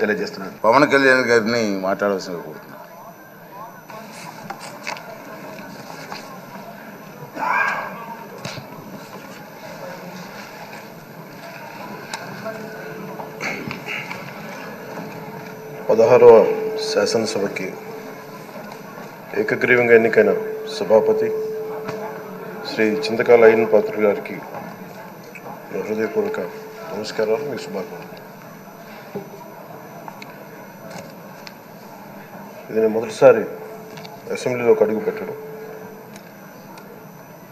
తెలియజేస్తున్నాను. పవన్ కళ్యాణ్ గారిని మాట్లాడవలసిన కోరుతున్నాను. పదహారవ శాసనసభకి ఏకగ్రీవంగా ఎన్నికైన సభాపతి శ్రీ చింతకాల అయ్యన్ పాత్ర గారికి హృదయపూర్వక నమస్కారాలు, మీకు శుభాకాంక్షలు. ఇది నేను మొదటిసారి అసెంబ్లీలోకి అడుగు పెట్టడం.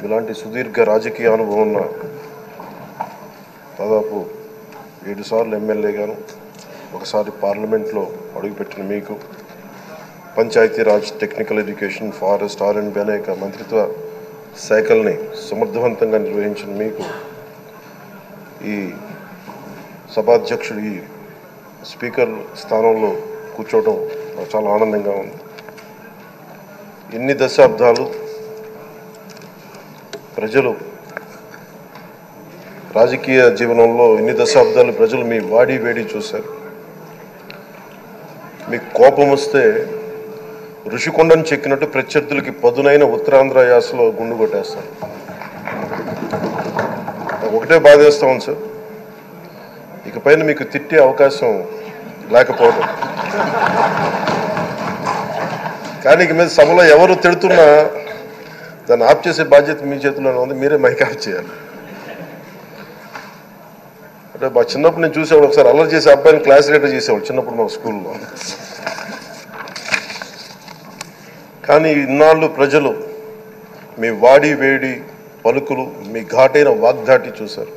ఇలాంటి సుదీర్ఘ రాజకీయ అనుభవం ఉన్న దాదాపు 7 సార్లు ఎమ్మెల్యేగాను, ఒకసారి పార్లమెంట్లో అడుగుపెట్టిన మీకు, Panchayati Raj, technical education, forest, R&B అనేక మంత్రిత్వ శాఖల్ని సమర్థవంతంగా నిర్వహించిన మీకు ఈ సభాధ్యక్షుడు, ఈ స్పీకర్ స్థానంలో కూర్చోవడం నాకు చాలా ఆనందంగా ఉంది. ఇన్ని దశాబ్దాలు ప్రజలు రాజకీయ జీవనంలో ఇన్ని దశాబ్దాలు ప్రజలు మీ వాడి వేడి చూశారు. మీకు కోపం వస్తే ఋషికొండను చెక్కినట్టు ప్రత్యర్థులకి పదునైన ఉత్తరాంధ్ర యాసలో గుండు కొట్టేస్తారు. నాకు ఒకటే బాధేస్తా ఉంది సార్, ఇకపైన మీకు తిట్టే అవకాశం లేకపోవడం. కానీ ఇక మీద సభలో ఎవరు తిడుతున్నా దాన్ని ఆఫ్ చేసే బాధ్యత మీ చేతిలోనే ఉంది. మీరే మైక్ ఆఫ్ చేయాలి. అంటే మా చిన్నప్పుడు నేను చూసేవాడు, ఒకసారి అల్లరి చేసే అబ్బాయిని క్లాస్ లీడర్ చేసేవాడు చిన్నప్పుడు మా స్కూల్లో. కానీ ఇన్నాళ్ళు ప్రజలు మీ వాడి వేడి పలుకులు, మీ ఘాటైన వాగ్దాటి చూశారు.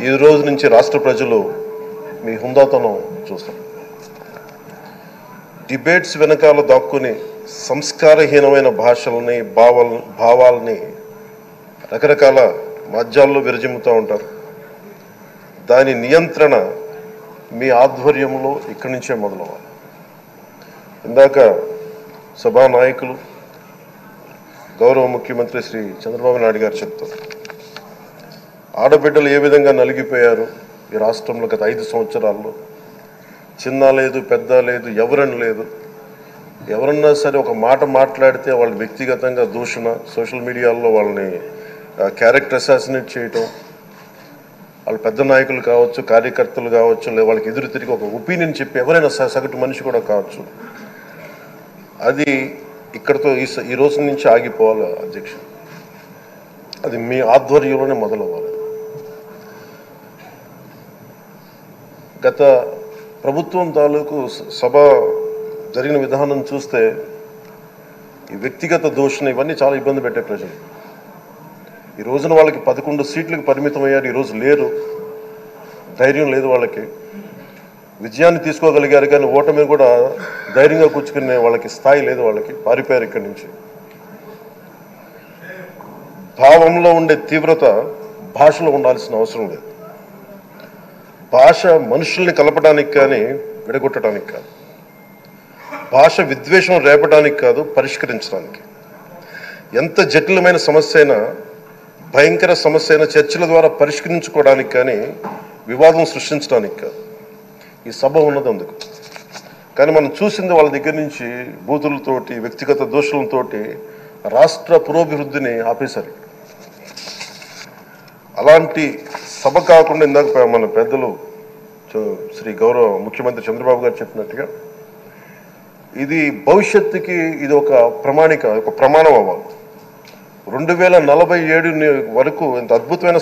ఈ రోజు నుంచి రాష్ట్ర ప్రజలు మీ హుందాతనం చూస్తారు. డిబేట్స్ వెనకాల దాక్కుని సంస్కారహీనమైన భాషల్ని, భావాల్ని రకరకాల మాధ్యాల్లో విరజిమ్ముతూ ఉంటారు. దాని నియంత్రణ మీ ఆధ్వర్యంలో ఇక్కడి నుంచే మొదలవ్వాలి. ఇందాక సభానాయకులు, గౌరవ ముఖ్యమంత్రి శ్రీ చంద్రబాబు నాయుడు గారు చెప్తారు, ఆడబిడ్డలు ఏ విధంగా నలిగిపోయారు ఈ రాష్ట్రంలో గత 5 సంవత్సరాల్లో. చిన్న లేదు, పెద్ద లేదు, ఎవరని లేదు. ఎవరన్నా సరే ఒక మాట మాట్లాడితే వాళ్ళు వ్యక్తిగతంగా దూషణ, సోషల్ మీడియాలో వాళ్ళని క్యారెక్టర్ అసాసినేట్ చేయటం, వాళ్ళు పెద్ద నాయకులు కావచ్చు, కార్యకర్తలు కావచ్చు, లేదా వాళ్ళకి ఎదురు తిరిగి ఒక ఒపీనియన్ చెప్పి ఎవరైనా సగటు మనిషి కూడా కావచ్చు, అది ఇక్కడతో ఈ రోజు నుంచి ఆగిపోవాలి అధ్యక్ష. అది మీ ఆధ్వర్యంలోనే మొదలవ్వాలి. గత ప్రభుత్వం తాలూకు సభ జరిగిన విధానం చూస్తే ఈ వ్యక్తిగత దూషణ ఇవన్నీ చాలా ఇబ్బంది పెట్టే ప్రజలు. ఈ రోజున వాళ్ళకి 11 సీట్లకు పరిమితం అయ్యారు, ఈరోజు లేరు, ధైర్యం లేదు వాళ్ళకి. విజయాన్ని తీసుకోగలిగారు కానీ ఓటమిని కూడా ధైర్యంగా కూర్చుకునే వాళ్ళకి స్థాయి లేదు, వాళ్ళకి పారిపోయారు ఇక్కడి నుంచి. భావంలో ఉండే తీవ్రత భాషలో ఉండాల్సిన అవసరం లేదు. భాష మనుషుల్ని కలపడానికి కానీ విడగొట్టడానికి కాదు. భాష విద్వేషం రేపడానికి కాదు, పరిష్కరించడానికి. ఎంత జటిలమైన సమస్య అయినా, భయంకర సమస్య అయినా చర్చల ద్వారా పరిష్కరించుకోవడానికి కానీ వివాదం సృష్టించడానికి కాదు. ఈ సభ ఉన్నది అందుకు. కానీ మనం చూసింది వాళ్ళ దగ్గర నుంచి బూతులతోటి, వ్యక్తిగత దోషులతోటి రాష్ట్ర పురోభివృద్ధిని ఆపేశారు. అలాంటి సభ కాకుండా ఇందాక మన పెద్దలు శ్రీ గౌరవ ముఖ్యమంత్రి చంద్రబాబు గారు చెప్పినట్టుగా ఇది భవిష్యత్తుకి ఇది ఒక ప్రమాణం అవ్వాలి. 2047 వరకు ఇంత అద్భుతమైన